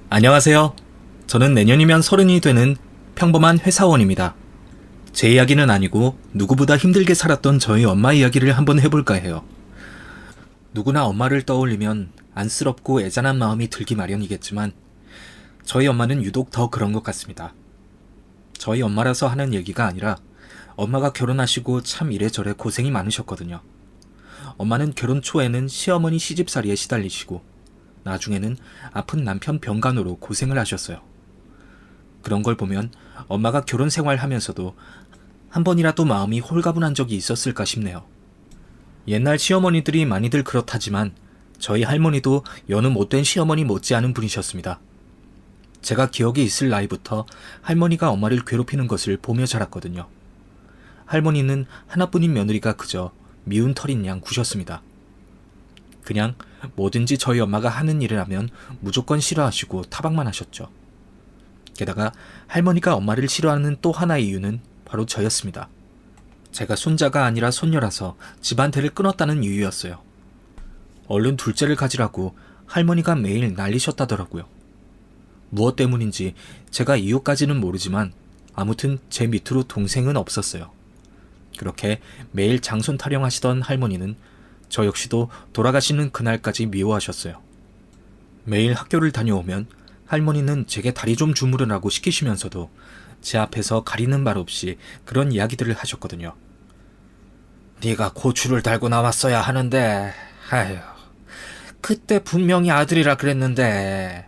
안녕하세요. 저는 내년이면 30이 되는 평범한 회사원입니다. 제 이야기는 아니고 누구보다 힘들게 살았던 저희 엄마 이야기를 한번 해볼까 해요. 누구나 엄마를 떠올리면 안쓰럽고 애잔한 마음이 들기 마련이겠지만 저희 엄마는 유독 더 그런 것 같습니다. 저희 엄마라서 하는 얘기가 아니라 엄마가 결혼하시고 참 이래저래 고생이 많으셨거든요. 엄마는 결혼 초에는 시어머니 시집살이에 시달리시고 나중에는 아픈 남편 병간호로 고생을 하셨어요. 그런 걸 보면 엄마가 결혼 생활하면서도 한 번이라도 마음이 홀가분한 적이 있었을까 싶네요. 옛날 시어머니들이 많이들 그렇다지만 저희 할머니도 여느 못된 시어머니 못지않은 분이셨습니다. 제가 기억이 있을 나이부터 할머니가 엄마를 괴롭히는 것을 보며 자랐거든요. 할머니는 하나뿐인 며느리가 그저 미운 털인 양 구셨습니다. 그냥 뭐든지 저희 엄마가 하는 일을 하면 무조건 싫어하시고 타박만 하셨죠. 게다가 할머니가 엄마를 싫어하는 또 하나의 이유는 바로 저였습니다. 제가 손자가 아니라 손녀라서 집안대를 끊었다는 이유였어요. 얼른 둘째를 가지라고 할머니가 매일 난리셨다더라고요. 무엇 때문인지 제가 이유까지는 모르지만 아무튼 제 밑으로 동생은 없었어요. 그렇게 매일 장손 타령하시던 할머니는 저 역시도 돌아가시는 그날까지 미워하셨어요. 매일 학교를 다녀오면 할머니는 제게 다리 좀 주무르라고 시키시면서도 제 앞에서 가리는 말 없이 그런 이야기들을 하셨거든요. 네가 고추를 달고 나왔어야 하는데, 아휴, 그때 분명히 아들이라 그랬는데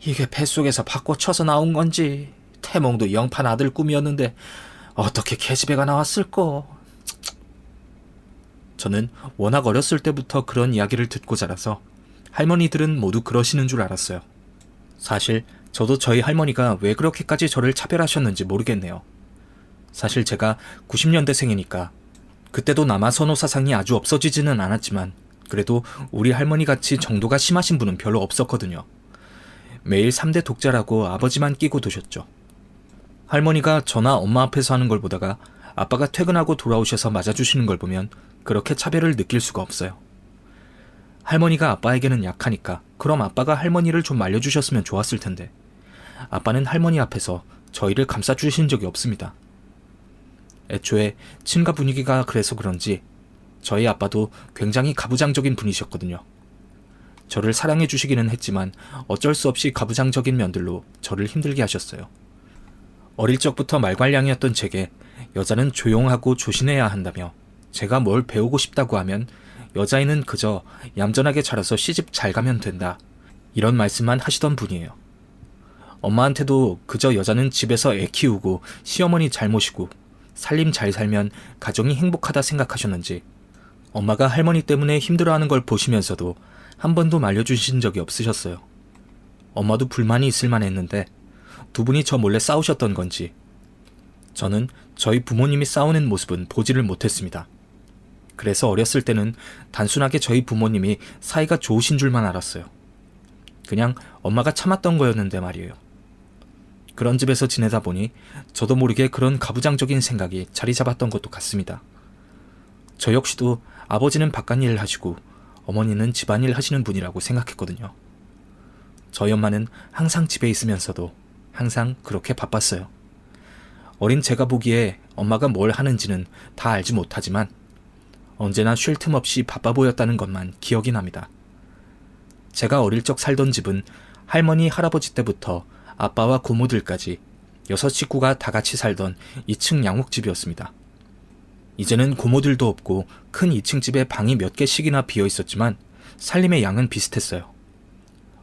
이게 뱃속에서 바꿔쳐서 나온 건지 태몽도 영판 아들 꿈이었는데 어떻게 계집애가 나왔을꼬. 저는 워낙 어렸을 때부터 그런 이야기를 듣고 자라서 할머니들은 모두 그러시는 줄 알았어요. 사실 저도 저희 할머니가 왜 그렇게까지 저를 차별하셨는지 모르겠네요. 사실 제가 90년대생이니까 그때도 남아선호 사상이 아주 없어지지는 않았지만 그래도 우리 할머니같이 정도가 심하신 분은 별로 없었거든요. 매일 3대 독자라고 아버지만 끼고 두셨죠. 할머니가 저나 엄마 앞에서 하는 걸 보다가 아빠가 퇴근하고 돌아오셔서 맞아주시는 걸 보면 그렇게 차별을 느낄 수가 없어요. 할머니가 아빠에게는 약하니까 그럼 아빠가 할머니를 좀 말려주셨으면 좋았을 텐데 아빠는 할머니 앞에서 저희를 감싸주신 적이 없습니다. 애초에 친가 분위기가 그래서 그런지 저희 아빠도 굉장히 가부장적인 분이셨거든요. 저를 사랑해 주시기는 했지만 어쩔 수 없이 가부장적인 면들로 저를 힘들게 하셨어요. 어릴 적부터 말괄량이었던 제게 여자는 조용하고 조신해야 한다며 제가 뭘 배우고 싶다고 하면 여자애는 그저 얌전하게 자라서 시집 잘 가면 된다. 이런 말씀만 하시던 분이에요. 엄마한테도 그저 여자는 집에서 애 키우고 시어머니 잘 모시고 살림 잘 살면 가정이 행복하다 생각하셨는지 엄마가 할머니 때문에 힘들어하는 걸 보시면서도 한 번도 말려주신 적이 없으셨어요. 엄마도 불만이 있을만 했는데 두 분이 저 몰래 싸우셨던 건지 저는 저희 부모님이 싸우는 모습은 보지를 못했습니다. 그래서 어렸을 때는 단순하게 저희 부모님이 사이가 좋으신 줄만 알았어요. 그냥 엄마가 참았던 거였는데 말이에요. 그런 집에서 지내다 보니 저도 모르게 그런 가부장적인 생각이 자리 잡았던 것도 같습니다. 저 역시도 아버지는 바깥일을 하시고 어머니는 집안일 하시는 분이라고 생각했거든요. 저희 엄마는 항상 집에 있으면서도 항상 그렇게 바빴어요. 어린 제가 보기에 엄마가 뭘 하는지는 다 알지 못하지만 언제나 쉴 틈 없이 바빠 보였다는 것만 기억이 납니다. 제가 어릴 적 살던 집은 할머니, 할아버지 때부터 아빠와 고모들까지 6식구가 다 같이 살던 2층 양옥집이었습니다. 이제는 고모들도 없고 큰 2층 집에 방이 몇 개씩이나 비어 있었지만 살림의 양은 비슷했어요.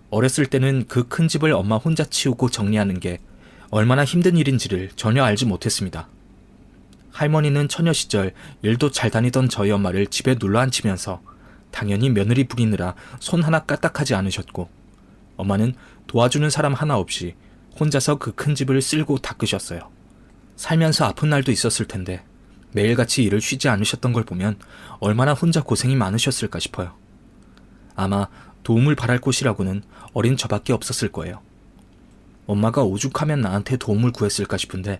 어렸을 때는 그 큰 집을 엄마 혼자 치우고 정리하는 게 얼마나 힘든 일인지를 전혀 알지 못했습니다. 할머니는 처녀 시절 일도 잘 다니던 저희 엄마를 집에 눌러앉히면서 당연히 며느리 부리느라 손 하나 까딱하지 않으셨고 엄마는 도와주는 사람 하나 없이 혼자서 그 큰 집을 쓸고 닦으셨어요. 살면서 아픈 날도 있었을 텐데 매일같이 일을 쉬지 않으셨던 걸 보면 얼마나 혼자 고생이 많으셨을까 싶어요. 아마 도움을 바랄 곳이라고는 어린 저밖에 없었을 거예요. 엄마가 오죽하면 나한테 도움을 구했을까 싶은데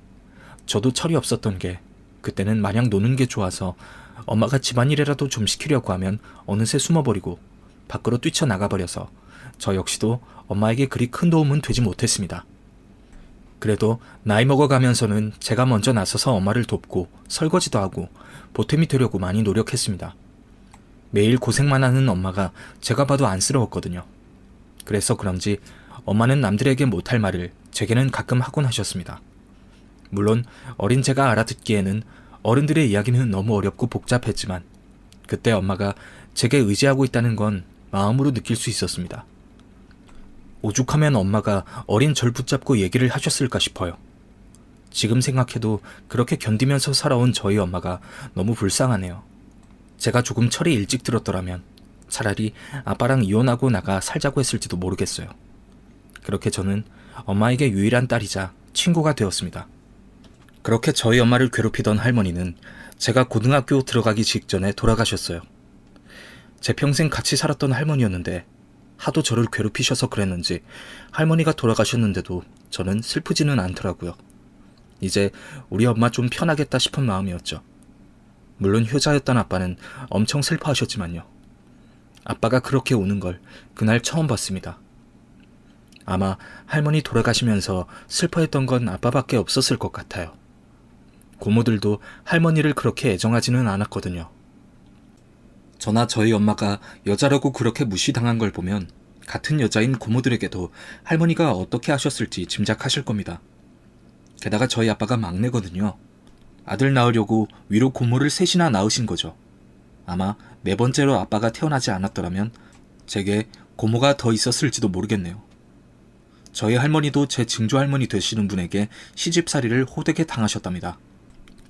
저도 철이 없었던 게 그때는 마냥 노는 게 좋아서 엄마가 집안일이라도 좀 시키려고 하면 어느새 숨어버리고 밖으로 뛰쳐나가버려서 저 역시도 엄마에게 그리 큰 도움은 되지 못했습니다. 그래도 나이 먹어가면서는 제가 먼저 나서서 엄마를 돕고 설거지도 하고 보탬이 되려고 많이 노력했습니다. 매일 고생만 하는 엄마가 제가 봐도 안쓰러웠거든요. 그래서 그런지 엄마는 남들에게 못할 말을 제게는 가끔 하곤 하셨습니다. 물론 어린 제가 알아듣기에는 어른들의 이야기는 너무 어렵고 복잡했지만 그때 엄마가 제게 의지하고 있다는 건 마음으로 느낄 수 있었습니다. 오죽하면 엄마가 어린 절 붙잡고 얘기를 하셨을까 싶어요. 지금 생각해도 그렇게 견디면서 살아온 저희 엄마가 너무 불쌍하네요. 제가 조금 철이 일찍 들었더라면 차라리 아빠랑 이혼하고 나가 살자고 했을지도 모르겠어요. 그렇게 저는 엄마에게 유일한 딸이자 친구가 되었습니다. 그렇게 저희 엄마를 괴롭히던 할머니는 제가 고등학교 들어가기 직전에 돌아가셨어요. 제 평생 같이 살았던 할머니였는데 하도 저를 괴롭히셔서 그랬는지 할머니가 돌아가셨는데도 저는 슬프지는 않더라고요. 이제 우리 엄마 좀 편하겠다 싶은 마음이었죠. 물론 효자였던 아빠는 엄청 슬퍼하셨지만요. 아빠가 그렇게 우는 걸 그날 처음 봤습니다. 아마 할머니 돌아가시면서 슬퍼했던 건 아빠밖에 없었을 것 같아요. 고모들도 할머니를 그렇게 애정하지는 않았거든요. 저나 저희 엄마가 여자라고 그렇게 무시당한 걸 보면 같은 여자인 고모들에게도 할머니가 어떻게 하셨을지 짐작하실 겁니다. 게다가 저희 아빠가 막내거든요. 아들 낳으려고 위로 고모를 셋이나 낳으신 거죠. 아마 네 번째로 아빠가 태어나지 않았더라면 제게 고모가 더 있었을지도 모르겠네요. 저희 할머니도 제 증조할머니 되시는 분에게 시집살이를 호되게 당하셨답니다.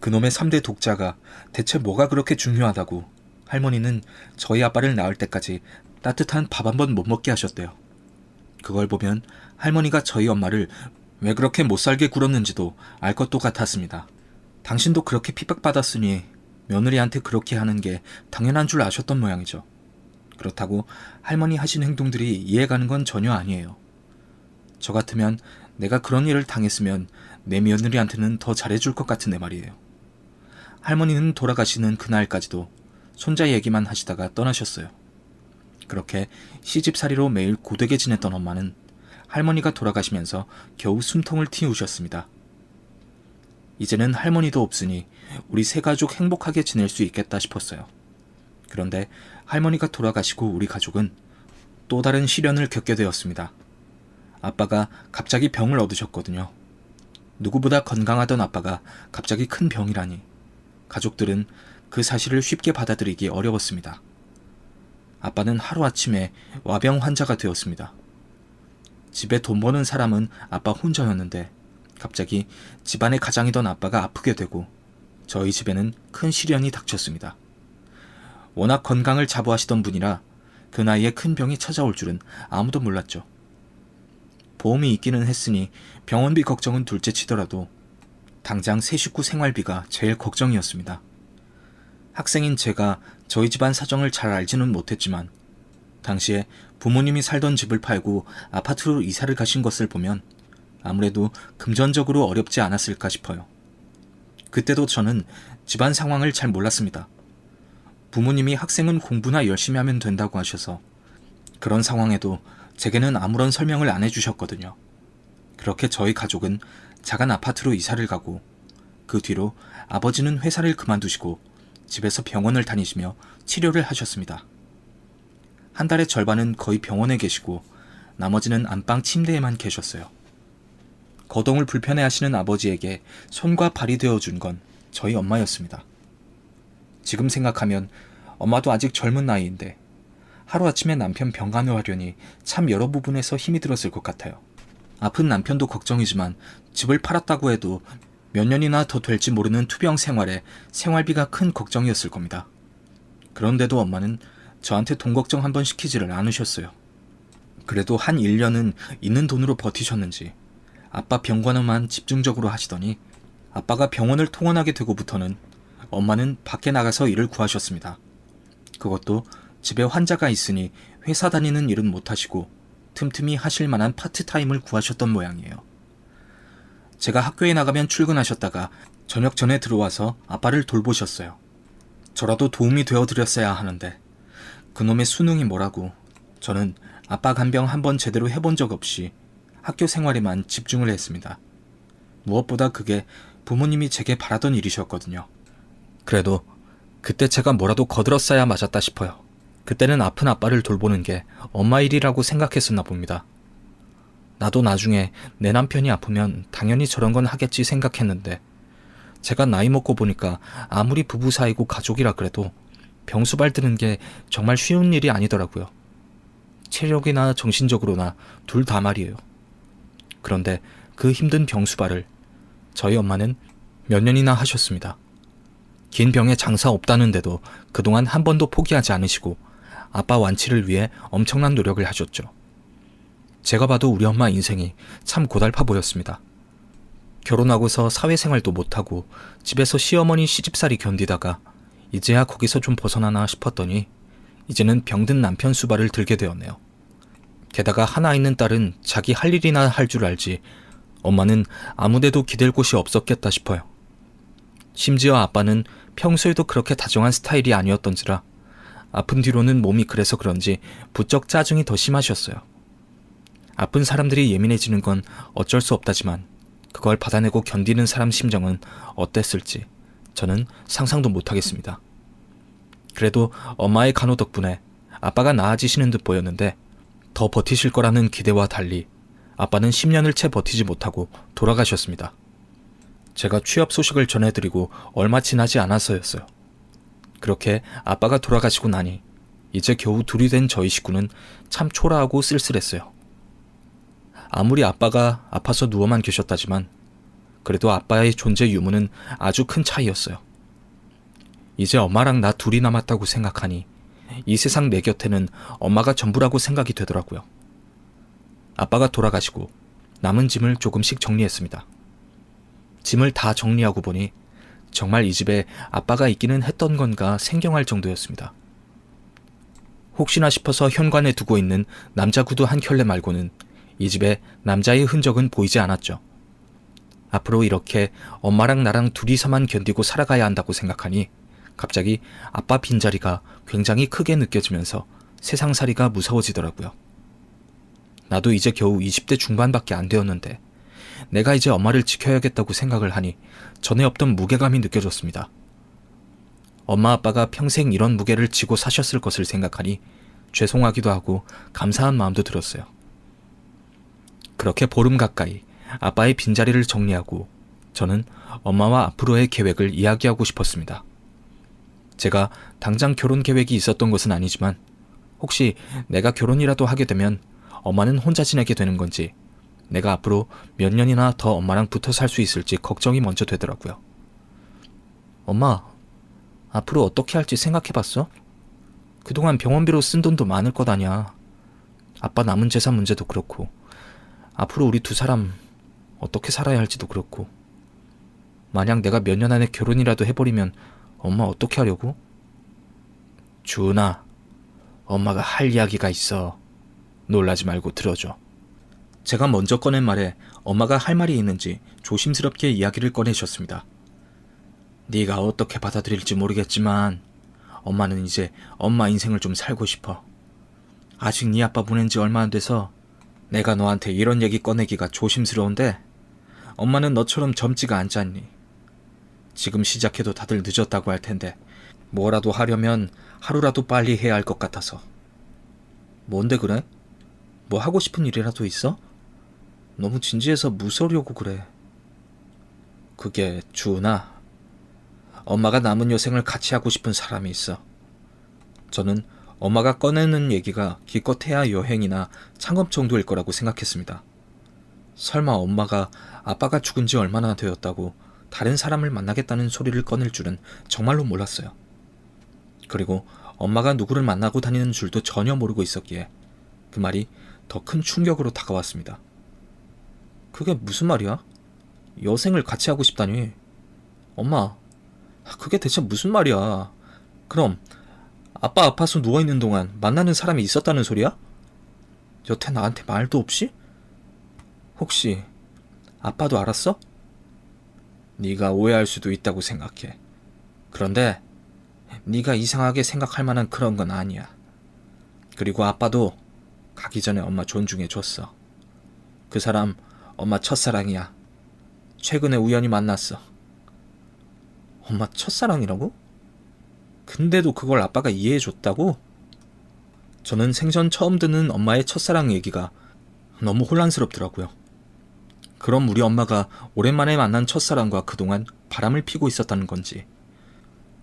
그놈의 3대 독자가 대체 뭐가 그렇게 중요하다고 할머니는 저희 아빠를 낳을 때까지 따뜻한 밥 한 번 못 먹게 하셨대요. 그걸 보면 할머니가 저희 엄마를 왜 그렇게 못살게 굴었는지도 알 것도 같았습니다. 당신도 그렇게 핍박받았으니 며느리한테 그렇게 하는 게 당연한 줄 아셨던 모양이죠. 그렇다고 할머니 하신 행동들이 이해가는 건 전혀 아니에요. 저 같으면 내가 그런 일을 당했으면 내 며느리한테는 더 잘해줄 것 같은데 말이에요. 할머니는 돌아가시는 그날까지도 손자 얘기만 하시다가 떠나셨어요. 그렇게 시집살이로 매일 고되게 지냈던 엄마는 할머니가 돌아가시면서 겨우 숨통을 틔우셨습니다. 이제는 할머니도 없으니 우리 세 가족 행복하게 지낼 수 있겠다 싶었어요. 그런데 할머니가 돌아가시고 우리 가족은 또 다른 시련을 겪게 되었습니다. 아빠가 갑자기 병을 얻으셨거든요. 누구보다 건강하던 아빠가 갑자기 큰 병이라니 가족들은 그 사실을 쉽게 받아들이기 어려웠습니다. 아빠는 하루아침에 와병 환자가 되었습니다. 집에 돈 버는 사람은 아빠 혼자였는데 갑자기 집안의 가장이던 아빠가 아프게 되고 저희 집에는 큰 시련이 닥쳤습니다. 워낙 건강을 자부하시던 분이라 그 나이에 큰 병이 찾아올 줄은 아무도 몰랐죠. 보험이 있기는 했으니 병원비 걱정은 둘째 치더라도 당장 세 식구 생활비가 제일 걱정이었습니다. 학생인 제가 저희 집안 사정을 잘 알지는 못했지만 당시에 부모님이 살던 집을 팔고 아파트로 이사를 가신 것을 보면 아무래도 금전적으로 어렵지 않았을까 싶어요. 그때도 저는 집안 상황을 잘 몰랐습니다. 부모님이 학생은 공부나 열심히 하면 된다고 하셔서 그런 상황에도 제게는 아무런 설명을 안 해주셨거든요. 그렇게 저희 가족은 작은 아파트로 이사를 가고 그 뒤로 아버지는 회사를 그만두시고 집에서 병원을 다니시며 치료를 하셨습니다. 한 달의 절반은 거의 병원에 계시고 나머지는 안방 침대에만 계셨어요. 거동을 불편해하시는 아버지에게 손과 발이 되어준 건 저희 엄마였습니다. 지금 생각하면 엄마도 아직 젊은 나이인데 하루아침에 남편 병 간호하려니 참 여러 부분에서 힘이 들었을 것 같아요. 아픈 남편도 걱정이지만 집을 팔았다고 해도 몇 년이나 더 될지 모르는 투병 생활에 생활비가 큰 걱정이었을 겁니다. 그런데도 엄마는 저한테 돈 걱정 한번 시키지를 않으셨어요. 그래도 한 1년은 있는 돈으로 버티셨는지 아빠 병간호만 집중적으로 하시더니 아빠가 병원을 통원하게 되고부터는 엄마는 밖에 나가서 일을 구하셨습니다. 그것도 집에 환자가 있으니 회사 다니는 일은 못하시고 틈틈이 하실 만한 파트타임을 구하셨던 모양이에요. 제가 학교에 나가면 출근하셨다가 저녁 전에 들어와서 아빠를 돌보셨어요. 저라도 도움이 되어드렸어야 하는데 그놈의 수능이 뭐라고 저는 아빠 간병 한번 제대로 해본 적 없이 학교 생활에만 집중을 했습니다. 무엇보다 그게 부모님이 제게 바라던 일이셨거든요. 그래도 그때 제가 뭐라도 거들었어야 맞았다 싶어요. 그때는 아픈 아빠를 돌보는 게 엄마 일이라고 생각했었나 봅니다. 나도 나중에 내 남편이 아프면 당연히 저런 건 하겠지 생각했는데 제가 나이 먹고 보니까 아무리 부부 사이고 가족이라 그래도 병수발 드는 게 정말 쉬운 일이 아니더라고요. 체력이나 정신적으로나 둘 다 말이에요. 그런데 그 힘든 병수발을 저희 엄마는 몇 년이나 하셨습니다. 긴 병에 장사 없다는데도 그동안 한 번도 포기하지 않으시고 아빠 완치를 위해 엄청난 노력을 하셨죠. 제가 봐도 우리 엄마 인생이 참 고달파 보였습니다. 결혼하고서 사회생활도 못하고 집에서 시어머니 시집살이 견디다가 이제야 거기서 좀 벗어나나 싶었더니 이제는 병든 남편 수발을 들게 되었네요. 게다가 하나 있는 딸은 자기 할 일이나 할 줄 알지 엄마는 아무데도 기댈 곳이 없었겠다 싶어요. 심지어 아빠는 평소에도 그렇게 다정한 스타일이 아니었던지라 아픈 뒤로는 몸이 그래서 그런지 부쩍 짜증이 더 심하셨어요. 아픈 사람들이 예민해지는 건 어쩔 수 없다지만 그걸 받아내고 견디는 사람 심정은 어땠을지 저는 상상도 못하겠습니다. 그래도 엄마의 간호 덕분에 아빠가 나아지시는 듯 보였는데 더 버티실 거라는 기대와 달리 아빠는 10년을 채 버티지 못하고 돌아가셨습니다. 제가 취업 소식을 전해드리고 얼마 지나지 않아서였어요. 그렇게 아빠가 돌아가시고 나니 이제 겨우 둘이 된 저희 식구는 참 초라하고 쓸쓸했어요. 아무리 아빠가 아파서 누워만 계셨다지만 그래도 아빠의 존재 유무는 아주 큰 차이였어요. 이제 엄마랑 나 둘이 남았다고 생각하니 이 세상 내 곁에는 엄마가 전부라고 생각이 되더라고요. 아빠가 돌아가시고 남은 짐을 조금씩 정리했습니다. 짐을 다 정리하고 보니 정말 이 집에 아빠가 있기는 했던 건가 생경할 정도였습니다. 혹시나 싶어서 현관에 두고 있는 남자 구두 한 켤레 말고는 이 집에 남자의 흔적은 보이지 않았죠. 앞으로 이렇게 엄마랑 나랑 둘이서만 견디고 살아가야 한다고 생각하니 갑자기 아빠 빈자리가 굉장히 크게 느껴지면서 세상살이가 무서워지더라고요. 나도 이제 겨우 20대 중반밖에 안 되었는데 내가 이제 엄마를 지켜야겠다고 생각을 하니 전에 없던 무게감이 느껴졌습니다. 엄마 아빠가 평생 이런 무게를 지고 사셨을 것을 생각하니 죄송하기도 하고 감사한 마음도 들었어요. 그렇게 보름 가까이 아빠의 빈자리를 정리하고 저는 엄마와 앞으로의 계획을 이야기하고 싶었습니다. 제가 당장 결혼 계획이 있었던 것은 아니지만 혹시 내가 결혼이라도 하게 되면 엄마는 혼자 지내게 되는 건지 내가 앞으로 몇 년이나 더 엄마랑 붙어 살 수 있을지 걱정이 먼저 되더라고요. 엄마, 앞으로 어떻게 할지 생각해봤어? 그동안 병원비로 쓴 돈도 많을 것 아냐. 아빠 남은 재산 문제도 그렇고 앞으로 우리 두 사람 어떻게 살아야 할지도 그렇고 만약 내가 몇 년 안에 결혼이라도 해버리면 엄마 어떻게 하려고? 주은아, 엄마가 할 이야기가 있어. 놀라지 말고 들어줘. 제가 먼저 꺼낸 말에 엄마가 할 말이 있는지 조심스럽게 이야기를 꺼내셨습니다. 네가 어떻게 받아들일지 모르겠지만 엄마는 이제 엄마 인생을 좀 살고 싶어. 아직 네 아빠 보낸 지 얼마 안 돼서 내가 너한테 이런 얘기 꺼내기가 조심스러운데 엄마는 너처럼 젊지가 않잖니. 지금 시작해도 다들 늦었다고 할 텐데 뭐라도 하려면 하루라도 빨리 해야 할 것 같아서. 뭔데 그래? 뭐 하고 싶은 일이라도 있어? 너무 진지해서 무서우려고 그래. 그게 주은아, 엄마가 남은 여생을 같이 하고 싶은 사람이 있어. 저는 엄마가 꺼내는 얘기가 기껏해야 여행이나 창업 정도일 거라고 생각했습니다. 설마 엄마가 아빠가 죽은 지 얼마나 되었다고 다른 사람을 만나겠다는 소리를 꺼낼 줄은 정말로 몰랐어요. 그리고 엄마가 누구를 만나고 다니는 줄도 전혀 모르고 있었기에 그 말이 더 큰 충격으로 다가왔습니다. 그게 무슨 말이야? 여생을 같이 하고 싶다니. 엄마, 그게 대체 무슨 말이야? 그럼 아빠 아파서 누워있는 동안 만나는 사람이 있었다는 소리야? 여태 나한테 말도 없이? 혹시 아빠도 알았어? 네가 오해할 수도 있다고 생각해. 그런데 네가 이상하게 생각할 만한 그런 건 아니야. 그리고 아빠도 가기 전에 엄마 존중해줬어. 그 사람 엄마 첫사랑이야. 최근에 우연히 만났어. 엄마 첫사랑이라고? 근데도 그걸 아빠가 이해해줬다고? 저는 생전 처음 듣는 엄마의 첫사랑 얘기가 너무 혼란스럽더라고요. 그럼 우리 엄마가 오랜만에 만난 첫사랑과 그동안 바람을 피고 있었다는 건지,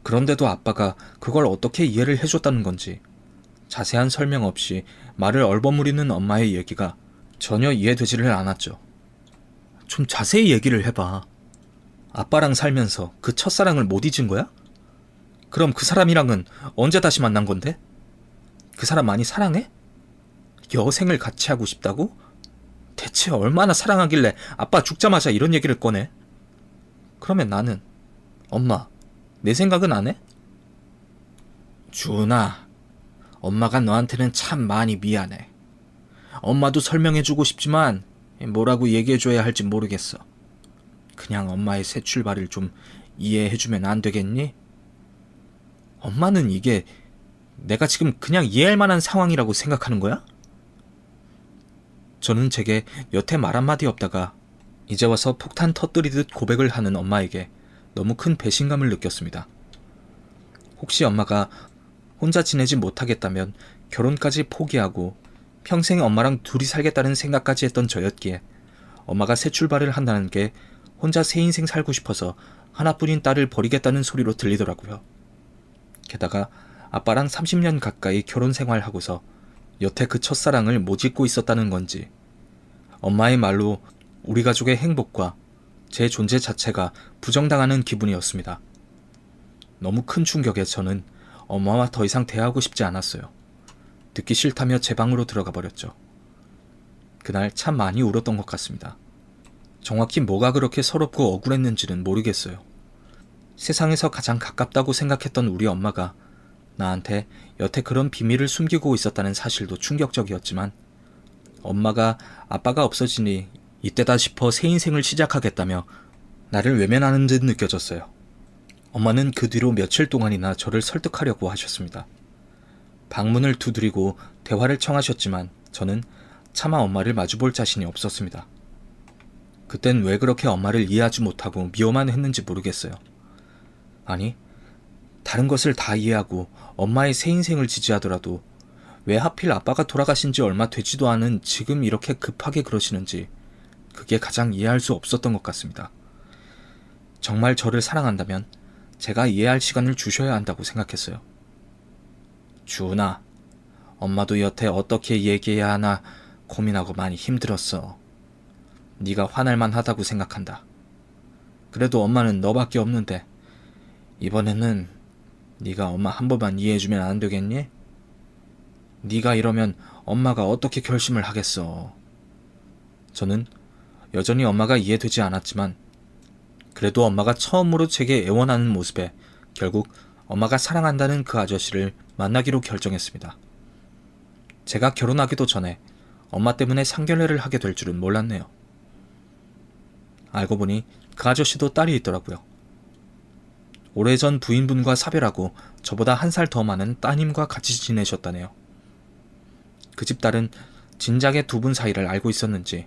그런데도 아빠가 그걸 어떻게 이해를 해줬다는 건지, 자세한 설명 없이 말을 얼버무리는 엄마의 얘기가 전혀 이해되지를 않았죠. 좀 자세히 얘기를 해봐. 아빠랑 살면서 그 첫사랑을 못 잊은 거야? 그럼 그 사람이랑은 언제 다시 만난 건데? 그 사람 많이 사랑해? 여생을 같이 하고 싶다고? 대체 얼마나 사랑하길래 아빠 죽자마자 이런 얘기를 꺼내? 그러면 나는, 엄마, 내 생각은 안 해? 주은아, 엄마가 너한테는 참 많이 미안해. 엄마도 설명해주고 싶지만 뭐라고 얘기해줘야 할지 모르겠어. 그냥 엄마의 새 출발을 좀 이해해주면 안 되겠니? 엄마는 이게 내가 지금 그냥 이해할 만한 상황이라고 생각하는 거야? 저는 제게 여태 말 한마디 없다가 이제 와서 폭탄 터뜨리듯 고백을 하는 엄마에게 너무 큰 배신감을 느꼈습니다. 혹시 엄마가 혼자 지내지 못하겠다면 결혼까지 포기하고 평생 엄마랑 둘이 살겠다는 생각까지 했던 저였기에 엄마가 새 출발을 한다는 게 혼자 새 인생 살고 싶어서 하나뿐인 딸을 버리겠다는 소리로 들리더라고요. 게다가 아빠랑 30년 가까이 결혼 생활하고서 여태 그 첫사랑을 못 잊고 있었다는 건지, 엄마의 말로 우리 가족의 행복과 제 존재 자체가 부정당하는 기분이었습니다. 너무 큰 충격에 저는 엄마와 더 이상 대화하고 싶지 않았어요. 듣기 싫다며 제 방으로 들어가 버렸죠. 그날 참 많이 울었던 것 같습니다. 정확히 뭐가 그렇게 서럽고 억울했는지는 모르겠어요. 세상에서 가장 가깝다고 생각했던 우리 엄마가 나한테 여태 그런 비밀을 숨기고 있었다는 사실도 충격적이었지만, 엄마가 아빠가 없어지니 이때다 싶어 새 인생을 시작하겠다며 나를 외면하는 듯 느껴졌어요. 엄마는 그 뒤로 며칠 동안이나 저를 설득하려고 하셨습니다. 방문을 두드리고 대화를 청하셨지만 저는 차마 엄마를 마주볼 자신이 없었습니다. 그땐 왜 그렇게 엄마를 이해하지 못하고 미워만 했는지 모르겠어요. 아니, 다른 것을 다 이해하고 엄마의 새 인생을 지지하더라도 왜 하필 아빠가 돌아가신 지 얼마 되지도 않은 지금 이렇게 급하게 그러시는지, 그게 가장 이해할 수 없었던 것 같습니다. 정말 저를 사랑한다면 제가 이해할 시간을 주셔야 한다고 생각했어요. 주은아, 엄마도 여태 어떻게 얘기해야 하나 고민하고 많이 힘들었어. 네가 화날만 하다고 생각한다. 그래도 엄마는 너밖에 없는데 이번에는 네가 엄마 한 번만 이해해주면 안 되겠니? 네가 이러면 엄마가 어떻게 결심을 하겠어. 저는 여전히 엄마가 이해되지 않았지만 그래도 엄마가 처음으로 제게 애원하는 모습에 결국 엄마가 사랑한다는 그 아저씨를 만나기로 결정했습니다. 제가 결혼하기도 전에 엄마 때문에 상견례를 하게 될 줄은 몰랐네요. 알고 보니 그 아저씨도 딸이 있더라고요. 오래전 부인분과 사별하고 저보다 1살 더 많은 따님과 같이 지내셨다네요. 그 집 딸은 진작에 두 분 사이를 알고 있었는지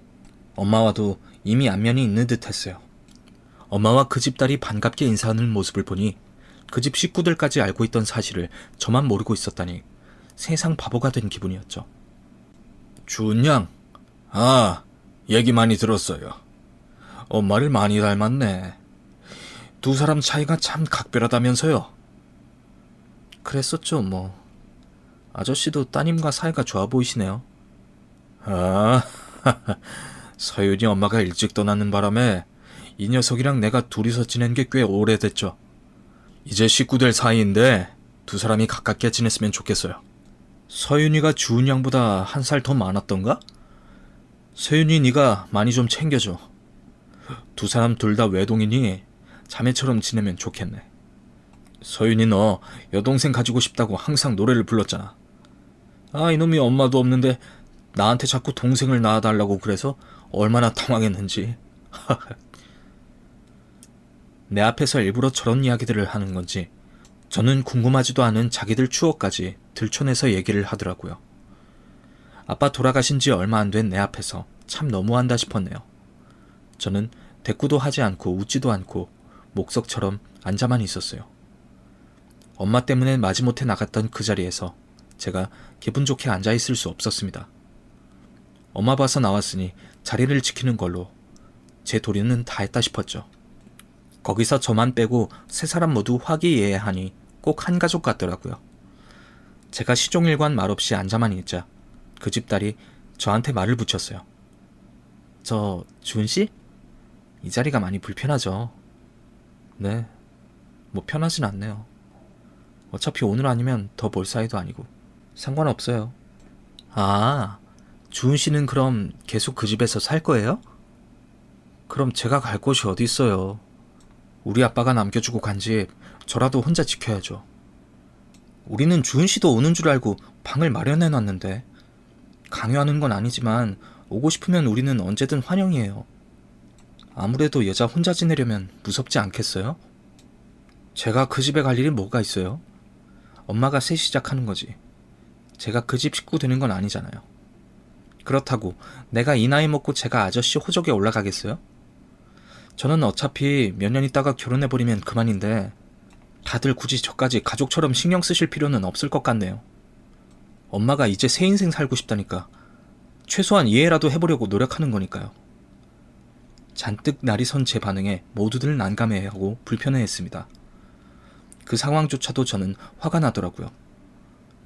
엄마와도 이미 안면이 있는 듯 했어요. 엄마와 그 집 딸이 반갑게 인사하는 모습을 보니 그 집 식구들까지 알고 있던 사실을 저만 모르고 있었다니 세상 바보가 된 기분이었죠. 주은양, 얘기 많이 들었어요. 엄마를 많이 닮았네. 두 사람 차이가 참 각별하다면서요. 그랬었죠, 뭐. 아저씨도 따님과 사이가 좋아 보이시네요. 서윤이 엄마가 일찍 떠나는 바람에 이 녀석이랑 내가 둘이서 지낸 게 꽤 오래됐죠. 이제 식구들 사이인데 두 사람이 가깝게 지냈으면 좋겠어요. 서윤이가 주은 양보다 1살 더 많았던가? 서윤이 네가 많이 좀 챙겨줘. 두 사람 둘 다 외동이니 자매처럼 지내면 좋겠네. 서윤이 너 여동생 가지고 싶다고 항상 노래를 불렀잖아. 이놈이 엄마도 없는데 나한테 자꾸 동생을 낳아달라고 그래서 얼마나 당황했는지. 내 앞에서 일부러 저런 이야기들을 하는 건지 저는 궁금하지도 않은 자기들 추억까지 들춰내서 얘기를 하더라고요. 아빠 돌아가신 지 얼마 안 된 내 앞에서 참 너무한다 싶었네요. 저는 대꾸도 하지 않고 웃지도 않고 목석처럼 앉아만 있었어요. 엄마 때문에 마지못해 나갔던 그 자리에서 제가 기분 좋게 앉아있을 수 없었습니다. 엄마 봐서 나왔으니 자리를 지키는 걸로 제 도리는 다 했다 싶었죠. 거기서 저만 빼고 세 사람 모두 화기애애하니 꼭 한 가족 같더라고요. 제가 시종일관 말없이 앉아만 있자 그 집 딸이 저한테 말을 붙였어요. 저 주은씨? 이 자리가 많이 불편하죠. 네, 뭐 편하진 않네요. 어차피 오늘 아니면 더 볼 사이도 아니고 상관없어요. 아, 주은씨는 그럼 계속 그 집에서 살 거예요? 그럼 제가 갈 곳이 어디 있어요. 우리 아빠가 남겨주고 간 집 저라도 혼자 지켜야죠. 우리는 주은씨도 오는 줄 알고 방을 마련해놨는데 강요하는 건 아니지만 오고 싶으면 우리는 언제든 환영이에요. 아무래도 여자 혼자 지내려면 무섭지 않겠어요? 제가 그 집에 갈 일이 뭐가 있어요? 엄마가 새 시작하는 거지. 제가 그 집 식구 되는 건 아니잖아요. 그렇다고 내가 이 나이 먹고 제가 아저씨 호적에 올라가겠어요? 저는 어차피 몇 년 있다가 결혼해버리면 그만인데 다들 굳이 저까지 가족처럼 신경 쓰실 필요는 없을 것 같네요. 엄마가 이제 새 인생 살고 싶다니까 최소한 이해라도 해보려고 노력하는 거니까요. 잔뜩 날이 선 제 반응에 모두들 난감해하고 불편해했습니다. 그 상황조차도 저는 화가 나더라고요.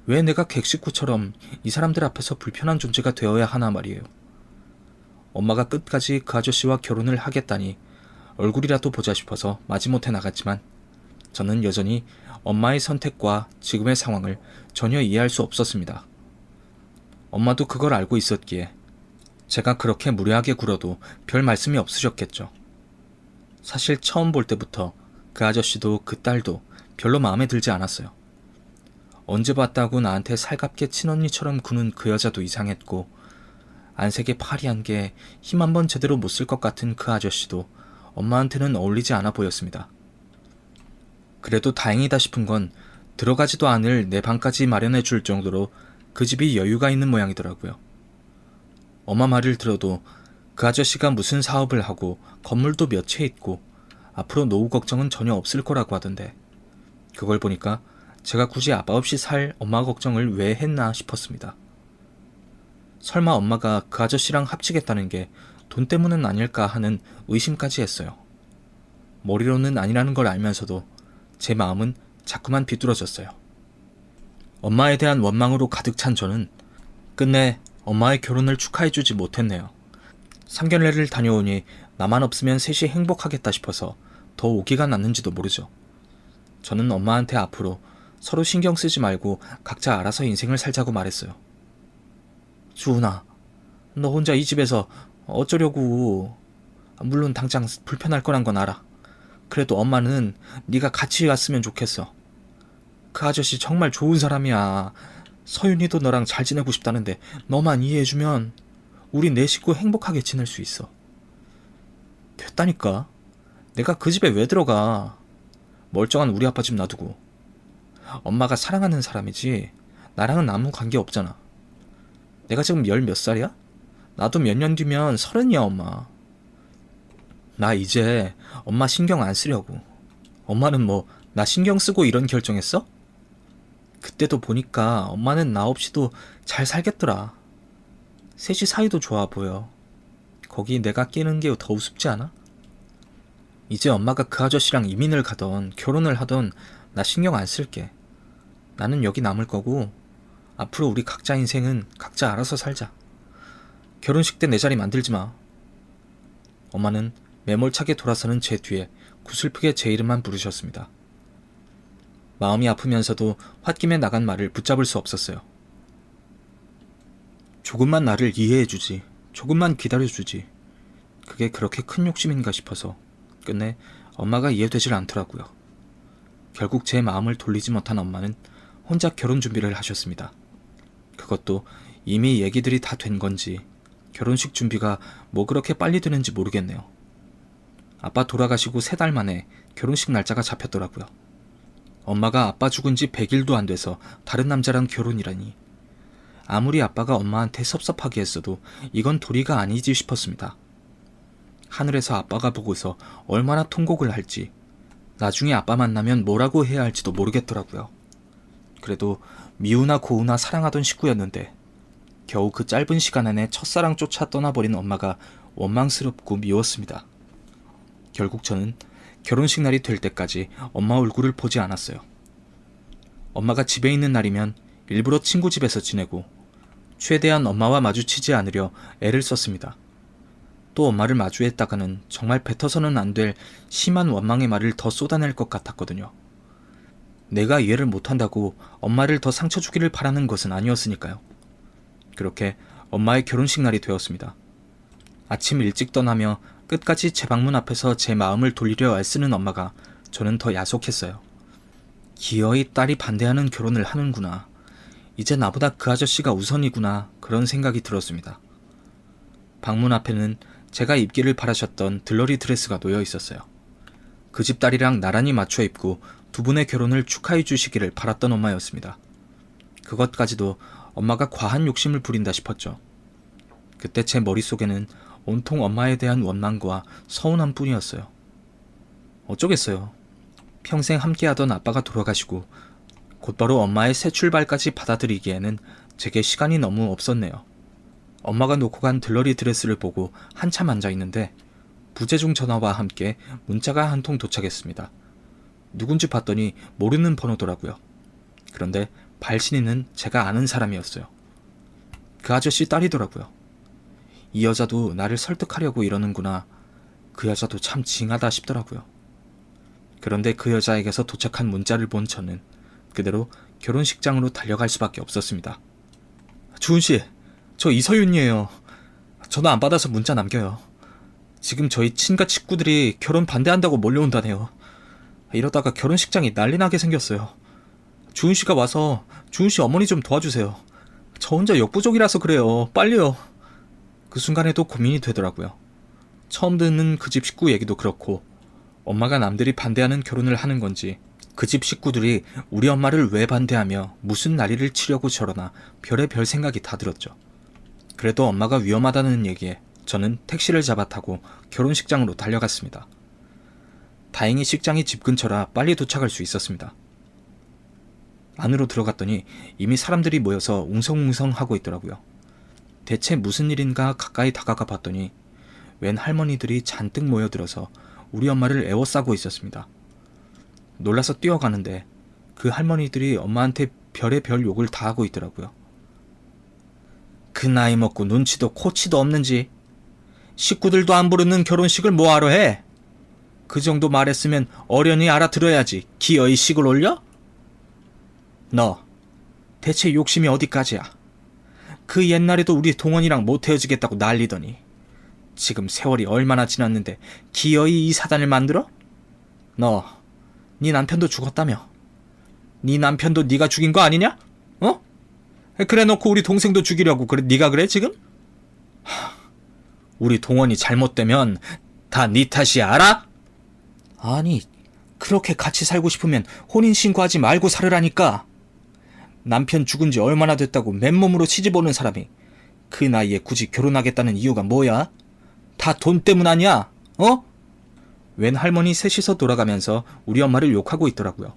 왜 내가 객식구처럼 이 사람들 앞에서 불편한 존재가 되어야 하나 말이에요. 엄마가 끝까지 그 아저씨와 결혼을 하겠다니 얼굴이라도 보자 싶어서 마지못해 나갔지만 저는 여전히 엄마의 선택과 지금의 상황을 전혀 이해할 수 없었습니다. 엄마도 그걸 알고 있었기에 제가 그렇게 무례하게 굴어도 별 말씀이 없으셨겠죠. 사실 처음 볼 때부터 그 아저씨도 그 딸도 별로 마음에 들지 않았어요. 언제 봤다고 나한테 살갑게 친언니처럼 구는 그 여자도 이상했고 안색에 파리한 게 힘 한 번 제대로 못 쓸 것 같은 그 아저씨도 엄마한테는 어울리지 않아 보였습니다. 그래도 다행이다 싶은 건 들어가지도 않을 내 방까지 마련해 줄 정도로 그 집이 여유가 있는 모양이더라고요. 엄마 말을 들어도 그 아저씨가 무슨 사업을 하고 건물도 몇 채 있고 앞으로 노후 걱정은 전혀 없을 거라고 하던데 그걸 보니까 제가 굳이 아빠 없이 살 엄마 걱정을 왜 했나 싶었습니다. 설마 엄마가 그 아저씨랑 합치겠다는 게 돈 때문은 아닐까 하는 의심까지 했어요. 머리로는 아니라는 걸 알면서도 제 마음은 자꾸만 비뚤어졌어요. 엄마에 대한 원망으로 가득 찬 저는 끝내 엄마의 결혼을 축하해주지 못했네요. 상견례를 다녀오니 나만 없으면 셋이 행복하겠다 싶어서 더 오기가 났는지도 모르죠. 저는 엄마한테 앞으로 서로 신경 쓰지 말고 각자 알아서 인생을 살자고 말했어요. 주은아, 너 혼자 이 집에서 어쩌려고. 물론 당장 불편할 거란 건 알아. 그래도 엄마는 네가 같이 왔으면 좋겠어. 그 아저씨 정말 좋은 사람이야. 서윤이도 너랑 잘 지내고 싶다는데 너만 이해해주면 우리 네 식구 행복하게 지낼 수 있어. 됐다니까. 내가 그 집에 왜 들어가. 멀쩡한 우리 아빠 집 놔두고. 엄마가 사랑하는 사람이지 나랑은 아무 관계 없잖아. 내가 지금 10 몇 살이야? 나도 몇 년 뒤면 30이야 엄마. 나 이제 엄마 신경 안 쓰려고. 엄마는 뭐 나 신경 쓰고 이런 결정했어? 그때도 보니까 엄마는 나 없이도 잘 살겠더라. 셋이 사이도 좋아 보여. 거기 내가 끼는 게 더 우습지 않아? 이제 엄마가 그 아저씨랑 이민을 가던 결혼을 하던 나 신경 안 쓸게. 나는 여기 남을 거고 앞으로 우리 각자 인생은 각자 알아서 살자. 결혼식 때 내 자리 만들지 마. 엄마는 매몰차게 돌아서는 제 뒤에 구슬프게 제 이름만 부르셨습니다. 마음이 아프면서도 홧김에 나간 말을 붙잡을 수 없었어요. 조금만 나를 이해해주지. 조금만 기다려주지. 그게 그렇게 큰 욕심인가 싶어서 끝내 엄마가 이해되질 않더라고요. 결국 제 마음을 돌리지 못한 엄마는 혼자 결혼 준비를 하셨습니다. 그것도 이미 얘기들이 다 된 건지 결혼식 준비가 뭐 그렇게 빨리 되는지 모르겠네요. 아빠 돌아가시고 3달 만에 결혼식 날짜가 잡혔더라고요. 엄마가 아빠 죽은 지 100일도 안 돼서 다른 남자랑 결혼이라니. 아무리 아빠가 엄마한테 섭섭하게 했어도 이건 도리가 아니지 싶었습니다. 하늘에서 아빠가 보고서 얼마나 통곡을 할지, 나중에 아빠 만나면 뭐라고 해야 할지도 모르겠더라고요. 그래도 미우나 고우나 사랑하던 식구였는데 겨우 그 짧은 시간 안에 첫사랑 쫓아 떠나버린 엄마가 원망스럽고 미웠습니다. 결국 저는 결혼식 날이 될 때까지 엄마 얼굴을 보지 않았어요. 엄마가 집에 있는 날이면 일부러 친구 집에서 지내고 최대한 엄마와 마주치지 않으려 애를 썼습니다. 또 엄마를 마주했다가는 정말 뱉어서는 안 될 심한 원망의 말을 더 쏟아낼 것 같았거든요. 내가 이해를 못한다고 엄마를 더 상처 주기를 바라는 것은 아니었으니까요. 그렇게 엄마의 결혼식 날이 되었습니다. 아침 일찍 떠나며 끝까지 제 방문 앞에서 제 마음을 돌리려 애쓰는 엄마가 저는 더 야속했어요. 기어이 딸이 반대하는 결혼을 하는구나. 이제 나보다 그 아저씨가 우선이구나. 그런 생각이 들었습니다. 방문 앞에는 제가 입기를 바라셨던 들러리 드레스가 놓여 있었어요. 그 집 딸이랑 나란히 맞춰 입고 두 분의 결혼을 축하해 주시기를 바랐던 엄마였습니다. 그것까지도 엄마가 과한 욕심을 부린다 싶었죠. 그때 제 머릿속에는 온통 엄마에 대한 원망과 서운함 뿐이었어요. 어쩌겠어요. 평생 함께하던 아빠가 돌아가시고 곧바로 엄마의 새 출발까지 받아들이기에는 제게 시간이 너무 없었네요. 엄마가 놓고 간 들러리 드레스를 보고 한참 앉아있는데 부재중 전화와 함께 문자가 한 통 도착했습니다. 누군지 봤더니 모르는 번호더라고요. 그런데 발신인은 제가 아는 사람이었어요. 그 아저씨 딸이더라고요. 이 여자도 나를 설득하려고 이러는구나. 그 여자도 참 징하다 싶더라고요. 그런데 그 여자에게서 도착한 문자를 본 저는 그대로 결혼식장으로 달려갈 수밖에 없었습니다. 주은씨, 저 이서윤이에요. 전화 안 받아서 문자 남겨요. 지금 저희 친가 식구들이 결혼 반대한다고 몰려온다네요. 이러다가 결혼식장이 난리 나게 생겼어요. 주은씨가 와서 주은씨 어머니 좀 도와주세요. 저 혼자 역부족이라서 그래요. 빨리요. 그 순간에도 고민이 되더라고요. 처음 듣는 그 집 식구 얘기도 그렇고 엄마가 남들이 반대하는 결혼을 하는 건지 그 집 식구들이 우리 엄마를 왜 반대하며 무슨 난리를 치려고 저러나 별의별 생각이 다 들었죠. 그래도 엄마가 위험하다는 얘기에 저는 택시를 잡아 타고 결혼식장으로 달려갔습니다. 다행히 식장이 집 근처라 빨리 도착할 수 있었습니다. 안으로 들어갔더니 이미 사람들이 모여서 웅성웅성하고 있더라고요. 대체 무슨 일인가 가까이 다가가 봤더니 웬 할머니들이 잔뜩 모여들어서 우리 엄마를 에워싸고 있었습니다. 놀라서 뛰어가는데 그 할머니들이 엄마한테 별의별 욕을 다 하고 있더라고요. 그 나이 먹고 눈치도 코치도 없는지 식구들도 안 부르는 결혼식을 뭐하러 해? 그 정도 말했으면 어련히 알아들어야지. 기어이 식을 올려? 너 대체 욕심이 어디까지야? 그 옛날에도 우리 동원이랑 못 헤어지겠다고 난리더니 지금 세월이 얼마나 지났는데 기어이 이 사단을 만들어? 너, 네 남편도 죽었다며? 네 남편도 네가 죽인 거 아니냐? 어? 그래 놓고 우리 동생도 죽이려고 그래 네가 그래 지금? 우리 동원이 잘못되면 다 네 탓이야 알아? 아니 그렇게 같이 살고 싶으면 혼인신고하지 말고 살으라니까. 남편 죽은 지 얼마나 됐다고 맨몸으로 시집오는 사람이 그 나이에 굳이 결혼하겠다는 이유가 뭐야? 다 돈 때문 아니야? 어? 웬 할머니 셋이서 돌아가면서 우리 엄마를 욕하고 있더라고요.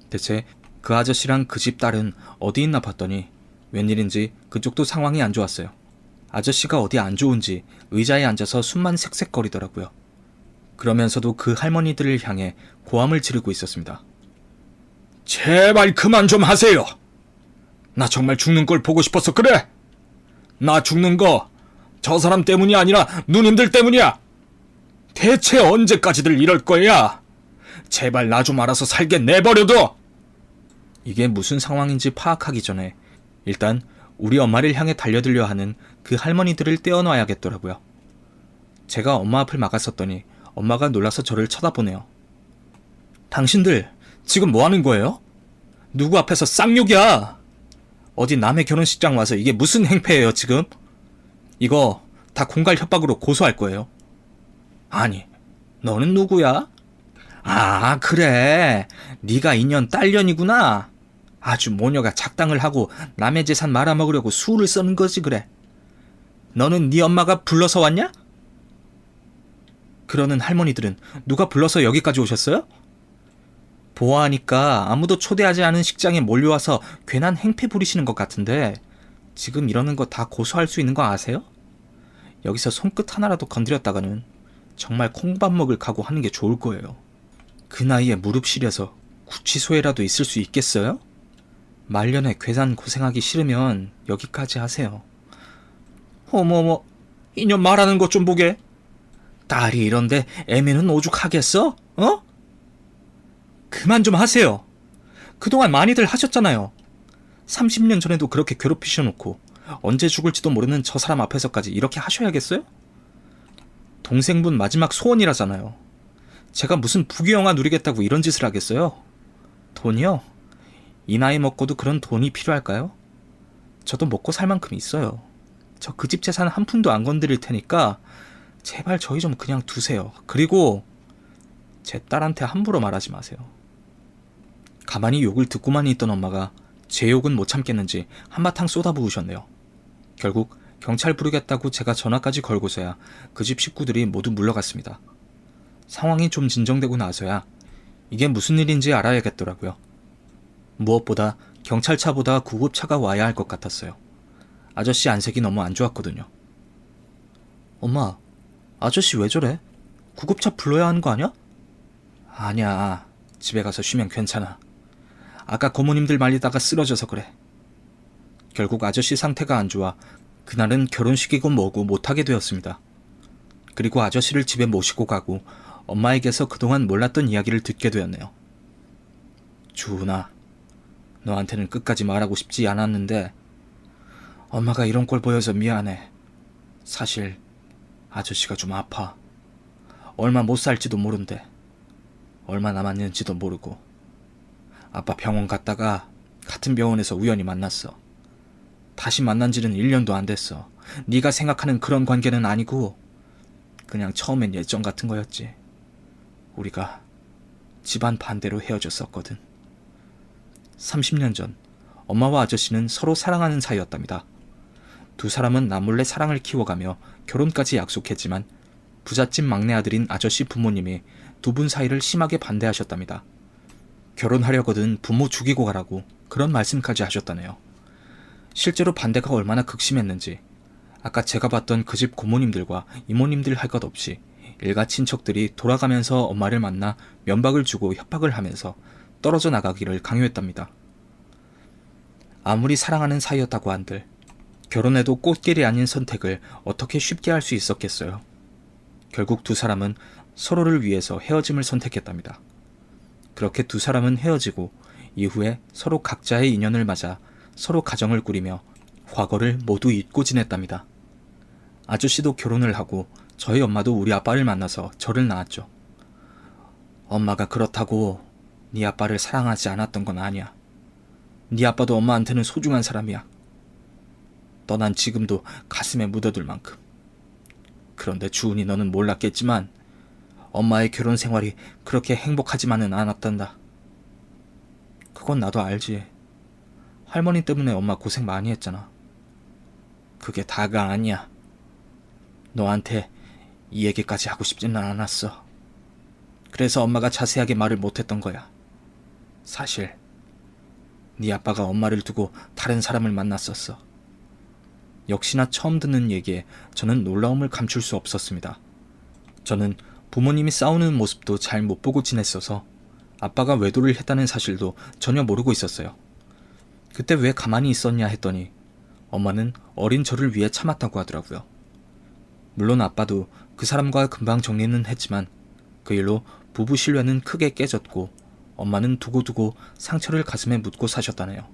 대체 그 아저씨랑 그 집 딸은 어디 있나 봤더니 웬일인지 그쪽도 상황이 안 좋았어요. 아저씨가 어디 안 좋은지 의자에 앉아서 숨만 색색거리더라고요. 그러면서도 그 할머니들을 향해 고함을 지르고 있었습니다. 제발 그만 좀 하세요. 나 정말 죽는 걸 보고 싶어서 그래. 나 죽는 거 저 사람 때문이 아니라 누님들 때문이야. 대체 언제까지들 이럴 거야? 제발 나 좀 알아서 살게 내버려둬. 이게 무슨 상황인지 파악하기 전에 일단 우리 엄마를 향해 달려들려 하는 그 할머니들을 떼어놔야겠더라고요. 제가 엄마 앞을 막았었더니 엄마가 놀라서 저를 쳐다보네요. 당신들 지금 뭐 하는 거예요? 누구 앞에서 쌍욕이야? 어디 남의 결혼식장 와서 이게 무슨 행패예요 지금? 이거 다 공갈 협박으로 고소할 거예요. 아니, 너는 누구야? 아, 그래. 네가 인연 딸년이구나. 아주 모녀가 작당을 하고 남의 재산 말아먹으려고 수를 써는 거지 그래. 너는 네 엄마가 불러서 왔냐? 그러는 할머니들은 누가 불러서 여기까지 오셨어요? 보아하니까 아무도 초대하지 않은 식장에 몰려와서 괜한 행패 부리시는 것 같은데 지금 이러는 거 다 고소할 수 있는 거 아세요? 여기서 손끝 하나라도 건드렸다가는 정말 콩밥 먹을 각오 하는 게 좋을 거예요. 그 나이에 무릎 시려서 구치소에라도 있을 수 있겠어요? 말년에 괴산 고생하기 싫으면 여기까지 하세요. 어머어머, 이년 말하는 것 좀 보게. 딸이 이런데 애매는 오죽하겠어? 어? 그만 좀 하세요. 그동안 많이들 하셨잖아요. 30년 전에도 그렇게 괴롭히셔놓고 언제 죽을지도 모르는 저 사람 앞에서까지 이렇게 하셔야겠어요? 동생분 마지막 소원이라잖아요. 제가 무슨 부귀영화 누리겠다고 이런 짓을 하겠어요? 돈이요? 이 나이 먹고도 그런 돈이 필요할까요? 저도 먹고 살 만큼 있어요. 저 그 집 재산 한 푼도 안 건드릴 테니까 제발 저희 좀 그냥 두세요. 그리고 제 딸한테 함부로 말하지 마세요. 가만히 욕을 듣고만 있던 엄마가 제 욕은 못 참겠는지 한바탕 쏟아부으셨네요. 결국 경찰 부르겠다고 제가 전화까지 걸고서야 그 집 식구들이 모두 물러갔습니다. 상황이 좀 진정되고 나서야 이게 무슨 일인지 알아야겠더라고요. 무엇보다 경찰차보다 구급차가 와야 할 것 같았어요. 아저씨 안색이 너무 안 좋았거든요. 엄마, 아저씨 왜 저래? 구급차 불러야 하는 거 아니야? 아니야, 집에 가서 쉬면 괜찮아. 아까 고모님들 말리다가 쓰러져서 그래. 결국 아저씨 상태가 안 좋아 그날은 결혼식이고 뭐고 못하게 되었습니다. 그리고 아저씨를 집에 모시고 가고 엄마에게서 그동안 몰랐던 이야기를 듣게 되었네요. 주은아, 너한테는 끝까지 말하고 싶지 않았는데 엄마가 이런 꼴 보여서 미안해. 사실 아저씨가 좀 아파. 얼마 못 살지도 모른대. 얼마 남았는지도 모르고. 아빠 병원 갔다가 같은 병원에서 우연히 만났어. 다시 만난 지는 1년도 안 됐어. 네가 생각하는 그런 관계는 아니고 그냥 처음엔 예정 같은 거였지. 우리가 집안 반대로 헤어졌었거든. 30년 전 엄마와 아저씨는 서로 사랑하는 사이였답니다. 두 사람은 남몰래 사랑을 키워가며 결혼까지 약속했지만 부잣집 막내 아들인 아저씨 부모님이 두 분 사이를 심하게 반대하셨답니다. 결혼하려거든 부모 죽이고 가라고 그런 말씀까지 하셨다네요. 실제로 반대가 얼마나 극심했는지 아까 제가 봤던 그 집 고모님들과 이모님들 할 것 없이 일가 친척들이 돌아가면서 엄마를 만나 면박을 주고 협박을 하면서 떨어져 나가기를 강요했답니다. 아무리 사랑하는 사이였다고 한들 결혼해도 꽃길이 아닌 선택을 어떻게 쉽게 할 수 있었겠어요. 결국 두 사람은 서로를 위해서 헤어짐을 선택했답니다. 그렇게 두 사람은 헤어지고 이후에 서로 각자의 인연을 맞아 서로 가정을 꾸리며 과거를 모두 잊고 지냈답니다. 아저씨도 결혼을 하고 저희 엄마도 우리 아빠를 만나서 저를 낳았죠. 엄마가 그렇다고 네 아빠를 사랑하지 않았던 건 아니야. 네 아빠도 엄마한테는 소중한 사람이야. 떠난 지금도 가슴에 묻어둘 만큼. 그런데 주은이 너는 몰랐겠지만 엄마의 결혼 생활이 그렇게 행복하지만은 않았단다. 그건 나도 알지. 할머니 때문에 엄마 고생 많이 했잖아. 그게 다가 아니야. 너한테 이 얘기까지 하고 싶지는 않았어. 그래서 엄마가 자세하게 말을 못했던 거야. 사실 네 아빠가 엄마를 두고 다른 사람을 만났었어. 역시나 처음 듣는 얘기에 저는 놀라움을 감출 수 없었습니다. 저는 부모님이 싸우는 모습도 잘 못 보고 지냈어서 아빠가 외도를 했다는 사실도 전혀 모르고 있었어요. 그때 왜 가만히 있었냐 했더니 엄마는 어린 저를 위해 참았다고 하더라고요. 물론 아빠도 그 사람과 금방 정리는 했지만 그 일로 부부 신뢰는 크게 깨졌고 엄마는 두고두고 상처를 가슴에 묻고 사셨다네요.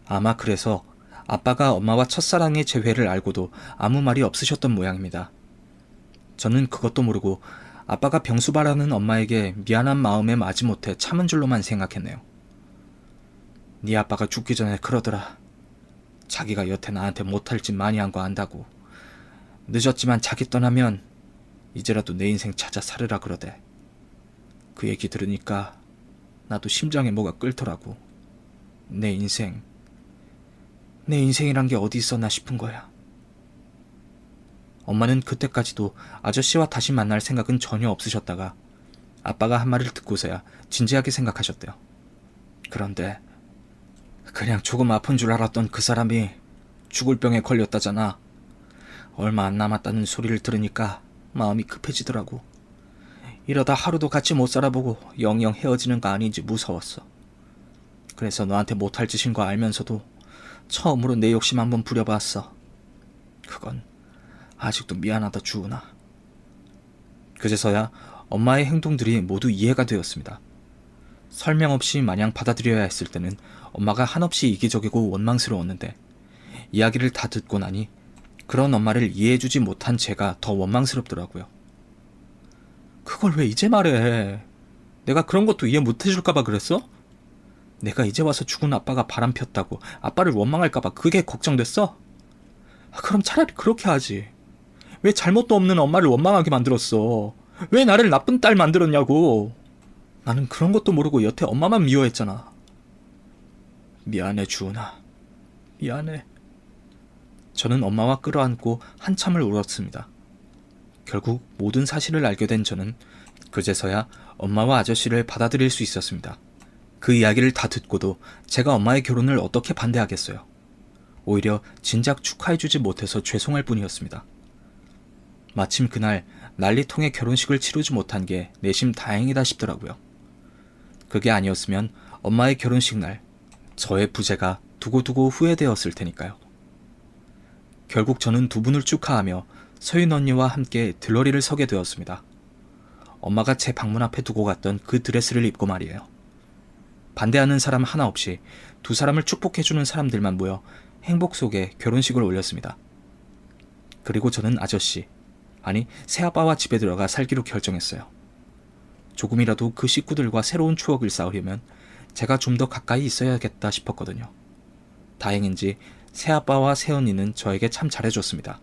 아마 그래서 아빠가 엄마와 첫사랑의 재회를 알고도 아무 말이 없으셨던 모양입니다. 저는 그것도 모르고 아빠가 병수바라는 엄마에게 미안한 마음에 마지못해 참은 줄로만 생각했네요. 네 아빠가 죽기 전에 그러더라. 자기가 여태 나한테 못할 짓 많이 한 거 안다고. 늦었지만 자기 떠나면 이제라도 내 인생 찾아 살으라 그러대. 그 얘기 들으니까 나도 심장에 뭐가 끓더라고. 내 인생, 내 인생이란 게 어디 있었나 싶은 거야. 엄마는 그때까지도 아저씨와 다시 만날 생각은 전혀 없으셨다가 아빠가 한 말을 듣고서야 진지하게 생각하셨대요. 그런데 그냥 조금 아픈 줄 알았던 그 사람이 죽을 병에 걸렸다잖아. 얼마 안 남았다는 소리를 들으니까 마음이 급해지더라고. 이러다 하루도 같이 못 살아보고 영영 헤어지는 거 아닌지 무서웠어. 그래서 너한테 못할 짓인 거 알면서도 처음으로 내 욕심 한번 부려봤어. 그건 아직도 미안하다, 주은아. 그제서야 엄마의 행동들이 모두 이해가 되었습니다. 설명 없이 마냥 받아들여야 했을 때는 엄마가 한없이 이기적이고 원망스러웠는데 이야기를 다 듣고 나니 그런 엄마를 이해해주지 못한 제가 더 원망스럽더라고요. 그걸 왜 이제 말해? 내가 그런 것도 이해 못해줄까봐 그랬어? 내가 이제 와서 죽은 아빠가 바람 폈다고 아빠를 원망할까봐 그게 걱정됐어? 그럼 차라리 그렇게 하지. 왜 잘못도 없는 엄마를 원망하게 만들었어? 왜 나를 나쁜 딸 만들었냐고. 나는 그런 것도 모르고 여태 엄마만 미워했잖아. 미안해, 주은아. 미안해. 저는 엄마와 끌어안고 한참을 울었습니다. 결국 모든 사실을 알게 된 저는 그제서야 엄마와 아저씨를 받아들일 수 있었습니다. 그 이야기를 다 듣고도 제가 엄마의 결혼을 어떻게 반대하겠어요. 오히려 진작 축하해주지 못해서 죄송할 뿐이었습니다. 마침 그날 난리통에 결혼식을 치르지 못한 게 내심 다행이다 싶더라고요. 그게 아니었으면 엄마의 결혼식 날 저의 부재가 두고두고 후회되었을 테니까요. 결국 저는 두 분을 축하하며 서윤 언니와 함께 들러리를 서게 되었습니다. 엄마가 제 방문 앞에 두고 갔던 그 드레스를 입고 말이에요. 반대하는 사람 하나 없이 두 사람을 축복해주는 사람들만 모여 행복 속에 결혼식을 올렸습니다. 그리고 저는 아저씨, 아니 새아빠와 집에 들어가 살기로 결정했어요. 조금이라도 그 식구들과 새로운 추억을 쌓으려면 제가 좀 더 가까이 있어야겠다 싶었거든요. 다행인지 새아빠와 새언니는 저에게 참 잘해줬습니다.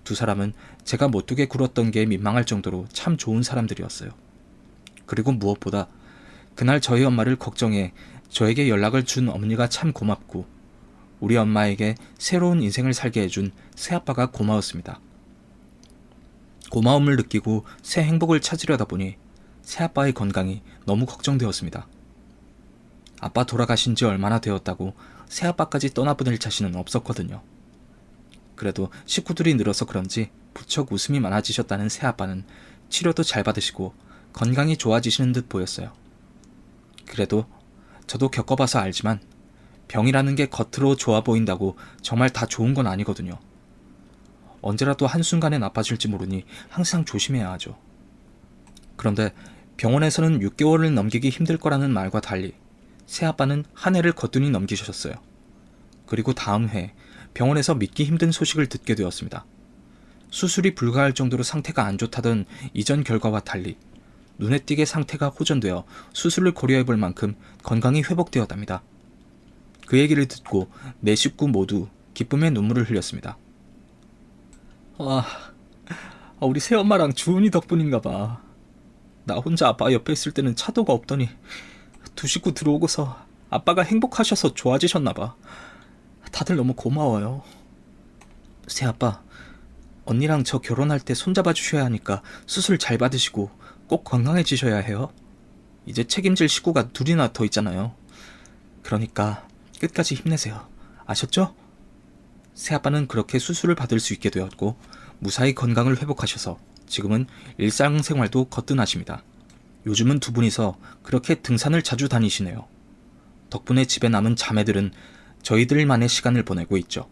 두 사람은 제가 못되게 굴었던 게 민망할 정도로 참 좋은 사람들이었어요. 그리고 무엇보다 그날 저희 엄마를 걱정해 저에게 연락을 준 어머니가 참 고맙고 우리 엄마에게 새로운 인생을 살게 해준 새아빠가 고마웠습니다. 고마움을 느끼고 새 행복을 찾으려다 보니 새아빠의 건강이 너무 걱정되었습니다. 아빠 돌아가신 지 얼마나 되었다고 새아빠까지 떠나보낼 자신은 없었거든요. 그래도 식구들이 늘어서 그런지 부쩍 웃음이 많아지셨다는 새아빠는 치료도 잘 받으시고 건강이 좋아지시는 듯 보였어요. 그래도 저도 겪어봐서 알지만 병이라는 게 겉으로 좋아 보인다고 정말 다 좋은 건 아니거든요. 언제라도 한순간에 나빠질지 모르니 항상 조심해야 하죠. 그런데 병원에서는 6개월을 넘기기 힘들 거라는 말과 달리 새아빠는 한 해를 거뜬히 넘기셨어요. 그리고 다음 해 병원에서 믿기 힘든 소식을 듣게 되었습니다. 수술이 불가할 정도로 상태가 안 좋다던 이전 결과와 달리 눈에 띄게 상태가 호전되어 수술을 고려해볼 만큼 건강이 회복되었답니다. 그 얘기를 듣고 내 식구 모두 기쁨의 눈물을 흘렸습니다. 우리 새엄마랑 주은이 덕분인가 봐. 나 혼자 아빠 옆에 있을 때는 차도가 없더니 두 식구 들어오고서 아빠가 행복하셔서 좋아지셨나 봐. 다들 너무 고마워요. 새아빠, 언니랑 저 결혼할 때 손잡아 주셔야 하니까 수술 잘 받으시고 꼭 건강해지셔야 해요. 이제 책임질 식구가 둘이나 더 있잖아요. 그러니까 끝까지 힘내세요. 아셨죠? 새아빠는 그렇게 수술을 받을 수 있게 되었고 무사히 건강을 회복하셔서 지금은 일상생활도 거뜬하십니다. 요즘은 두 분이서 그렇게 등산을 자주 다니시네요. 덕분에 집에 남은 자매들은 저희들만의 시간을 보내고 있죠.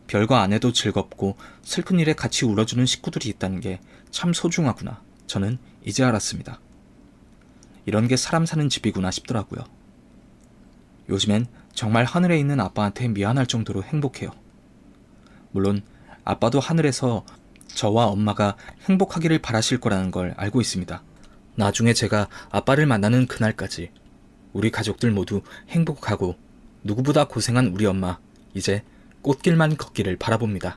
별거 안 해도 즐겁고 슬픈 일에 같이 울어주는 식구들이 있다는 게 참 소중하구나. 저는 이제 알았습니다. 이런 게 사람 사는 집이구나 싶더라고요. 요즘엔 정말 하늘에 있는 아빠한테 미안할 정도로 행복해요. 물론 아빠도 하늘에서 저와 엄마가 행복하기를 바라실 거라는 걸 알고 있습니다. 나중에 제가 아빠를 만나는 그날까지 우리 가족들 모두 행복하고 누구보다 고생한 우리 엄마, 이제 꽃길만 걷기를 바라봅니다.